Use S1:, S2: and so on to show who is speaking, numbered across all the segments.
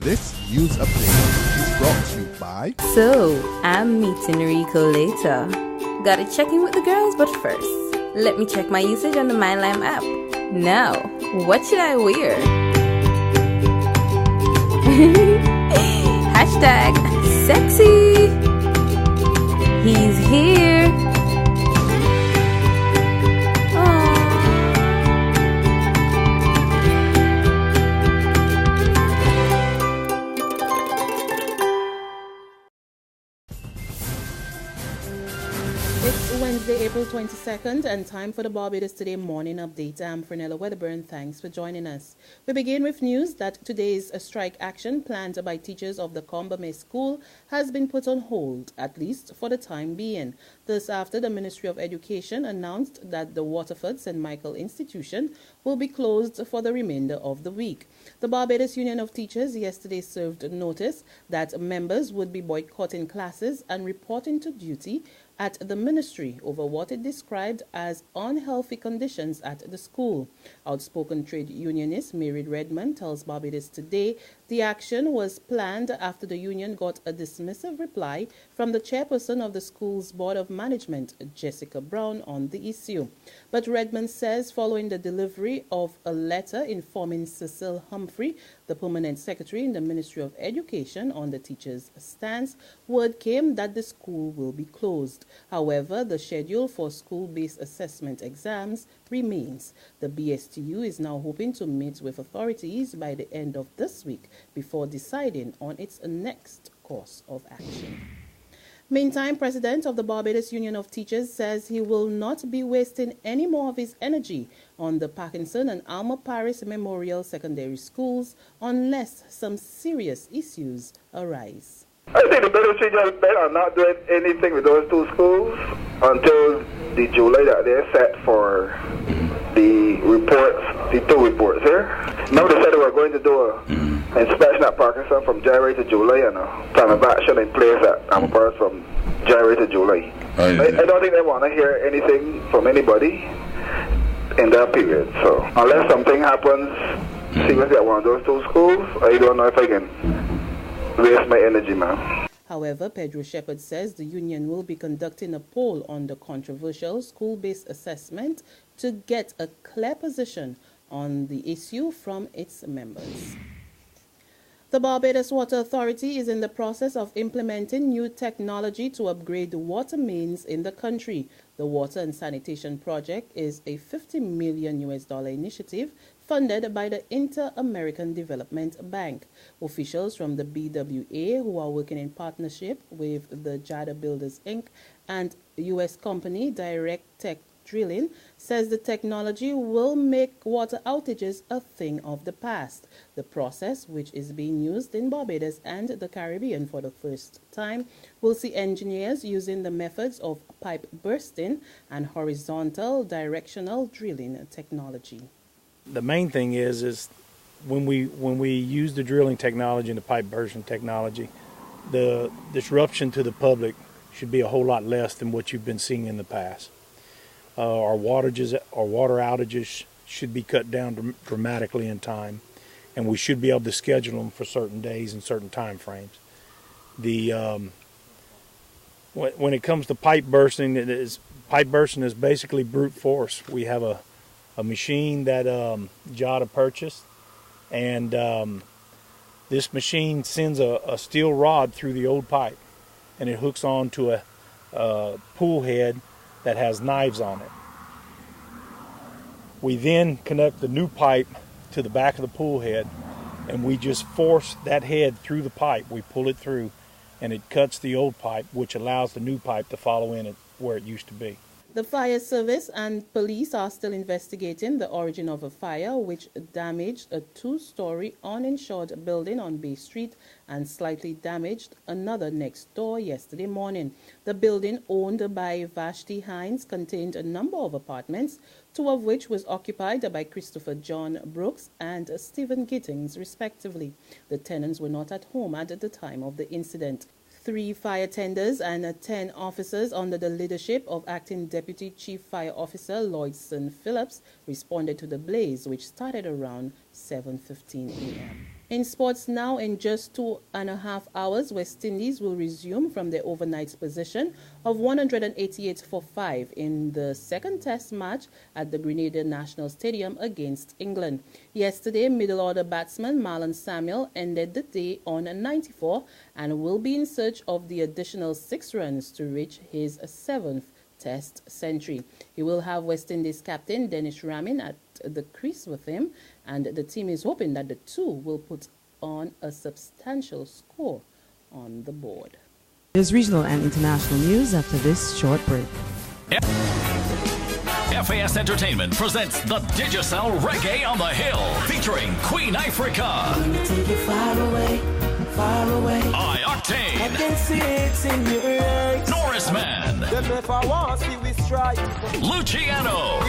S1: This news update is brought to you by...
S2: So, I'm meeting Rico later. Gotta check in with the girls, but first, let me check my usage on the MyLime app. Now, what should I wear? Hashtag sexy. He's here.
S3: Wednesday, April 22nd, and time for the Barbados Today morning update. I'm Fernella Wedderburn. Thanks for joining us. We begin with news that today's strike action planned by teachers of the Combermere school has been put on hold, at least for the time being. This after the Ministry of Education announced that the Waterford St. Michael Institution will be closed for the remainder of the week. The Barbados Union of Teachers yesterday served notice that members would be boycotting classes and reporting to duty at the ministry over what it described as unhealthy conditions at the school. Outspoken trade unionist Mary Redmond tells Barbados Today the action was planned after the union got a dismissive reply from the chairperson of the school's Board of Management, Jessica Brown, on the issue. But Redmond says following the delivery of a letter informing Cecil Humphrey, the permanent secretary in the Ministry of Education, on the teachers' stance, word came that the school will be closed. However, the schedule for school-based assessment exams remains. The BSTU is now hoping to meet with authorities by the end of this week before deciding on its next course of action. Meantime, President of the Barbados Union of Teachers says he will not be wasting any more of his energy on the Parkinson and Alma Parris Memorial Secondary Schools unless some serious issues arise.
S4: I think the ministry just better not doing anything with those two schools until the July that they're set for the reports, the two reports here. Now they said they were going to do an inspection at Parkinson from January to July and a plan of action in place at Alma from January to July. I don't think they want to hear anything from anybody in that period. So unless something happens seriously at one of those two schools, I don't know if I can waste my energy, man.
S3: However, Pedro Shepherd says the union will be conducting a poll on the controversial school-based assessment to get a clear position on the issue from its members. The Barbados Water Authority is in the process of implementing new technology to upgrade the water mains in the country. The Water and Sanitation Project is a $50 million initiative funded by the Inter-American Development Bank. Officials from the BWA, who are working in partnership with the Jada Builders Inc. and U.S. company Direct Tech Drilling, says the technology will make water outages a thing of the past. The process, which is being used in Barbados and the Caribbean for the first time, will see engineers using the methods of pipe bursting and horizontal directional drilling technology.
S5: The main thing is when we use the drilling technology and the pipe bursting technology, the disruption to the public should be a whole lot less than what you've been seeing in the past. Our water outages should be cut down dramatically in time, and we should be able to schedule them for certain days and certain time frames. When it comes to pipe bursting, pipe bursting is basically brute force. We have a machine that Jada purchased, and this machine sends a steel rod through the old pipe, and it hooks onto a pool head that has knives on it. We then connect the new pipe to the back of the pool head, and we just force that head through the pipe. We pull it through, and it cuts the old pipe, which allows the new pipe to follow in it where it used to be.
S3: The fire service and police are still investigating the origin of a fire which damaged a two-story uninsured building on Bay Street and slightly damaged another next door yesterday morning. The building, owned by Vashti Hines, contained a number of apartments, two of which was occupied by Christopher John Brooks and Stephen Gittings, respectively. The tenants were not at home at the time of the incident. 3 fire tenders and 10 officers under the leadership of Acting Deputy Chief Fire Officer Lloydson Phillips responded to the blaze, which started around 7:15 a.m. In sports now, in just 2.5 hours, West Indies will resume from their overnight position of 188 for 5 in the second test match at the Grenada National Stadium against England. Yesterday, middle-order batsman Marlon Samuel ended the day on 94 and will be in search of the additional 6 runs to reach his 7th Test century. He will have West Indies captain Dennis Ramin at the crease with him, and the team is hoping that the two will put on a substantial score on the board.
S6: There's regional and international news after this short break.
S7: FAS Entertainment presents the Digicel Reggae on the Hill, featuring Queen Africa.
S8: Take you far away, far away.
S7: High Octane.
S8: I can see it in your eyes.
S7: Norris Man. Luciano.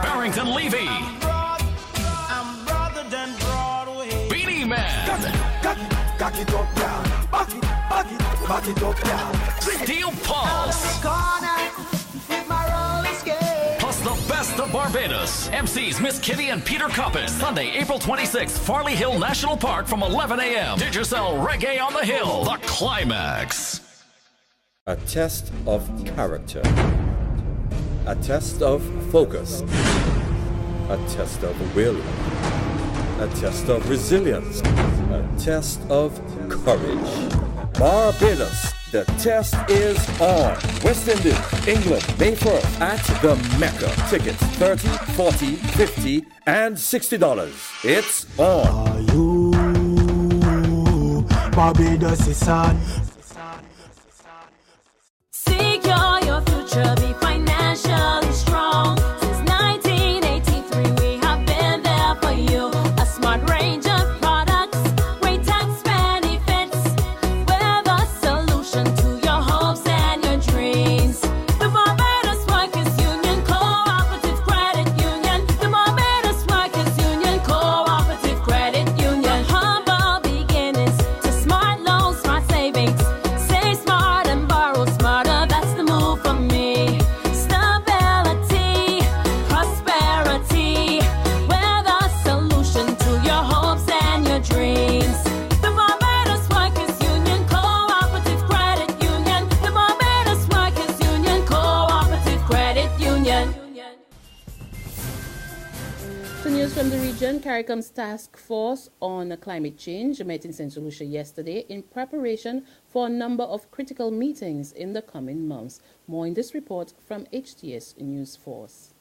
S7: Barrington Levy. Beanie Man. Steel Pulse. Plus the best of Barbados. MCs Miss Kitty and Peter Coppin. Sunday, April 26th, Farley Hill National Park from 11 a.m. Digicel Reggae on the Hill. The climax.
S9: A test of character. A test of focus. A test of will. A test of resilience. A test of courage. Barbados, the test is on. West Indies, England, May 1st at the Mecca. Tickets $30, $40, $50, and $60. It's on.
S8: Are you Barbados is on.
S10: Secure your future, be financially strong. Since 1983, we have been there for you. A smart range of products, great tax benefits. We're the solution to your hopes and your dreams. The Barbados Workers Union Cooperative Credit Union. The Barbados Workers Union Cooperative Credit Union. Humble beginnings to smart loans, smart savings. Save smart and borrow smarter. That's the move for me. Stability, prosperity. We're the solution to your hopes and your dreams. The Barbados Workers Union Cooperative Credit Union. The Barbados Workers Union Cooperative Credit Union.
S3: So news from the region, CARICOM's task force on climate change met in St. Lucia yesterday in preparation for a number of critical meetings in the coming months. More in this report from HTS News Force.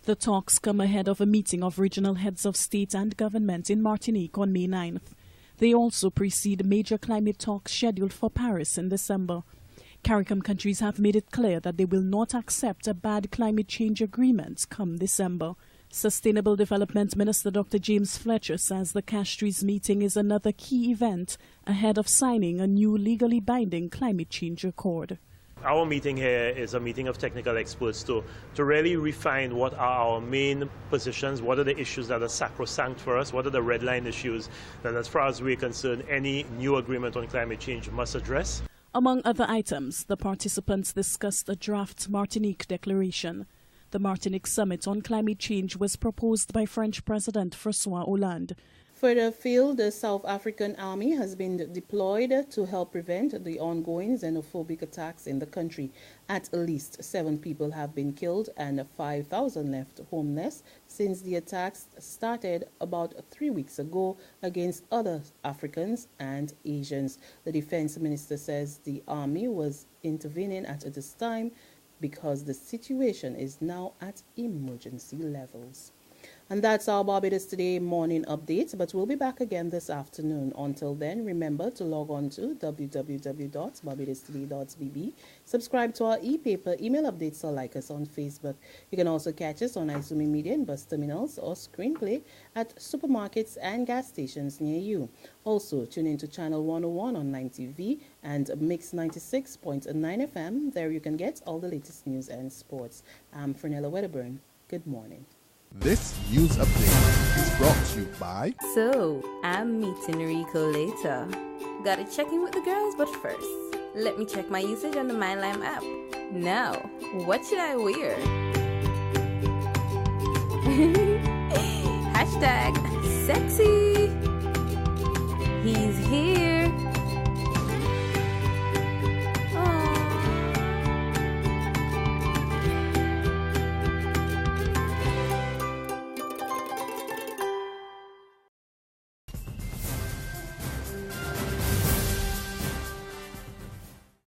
S6: The talks come ahead of a meeting of regional heads of state and government in Martinique on May 9th. They also precede major climate talks scheduled for Paris in December. CARICOM countries have made it clear that they will not accept a bad climate change agreement come December. Sustainable Development Minister Dr. James Fletcher says the Castries meeting is another key event ahead of signing a new legally binding climate change accord.
S11: Our meeting here is a meeting of technical experts to really refine what are our main positions, what are the issues that are sacrosanct for us, what are the red line issues that, as far as we're concerned, any new agreement on climate change must address.
S6: Among other items, the participants discussed a draft Martinique declaration. The Martinique Summit on Climate Change was proposed by French President François Hollande.
S3: Further afield, the South African Army has been deployed to help prevent the ongoing xenophobic attacks in the country. At least 7 people have been killed and 5,000 left homeless since the attacks started about 3 weeks ago against other Africans and Asians. The defense minister says the army was intervening at this time because the situation is now at emergency levels. And that's our Barbados Today morning update, but we'll be back again this afternoon. Until then, remember to log on to www.barbadostoday.bb, subscribe to our e-paper, email updates, or like us on Facebook. You can also catch us on Izumi Media and bus terminals or screenplay at supermarkets and gas stations near you. Also, tune in to Channel 101 on 9TV and Mix 96.9 FM. There you can get all the latest news and sports. I'm Fernella Wedderburn. Good morning.
S1: This news update is brought to you by...
S2: So, I'm meeting Rico later. Gotta check in with the girls, but first, let me check my usage on the MyLime app. Now, what should I wear? Hashtag sexy.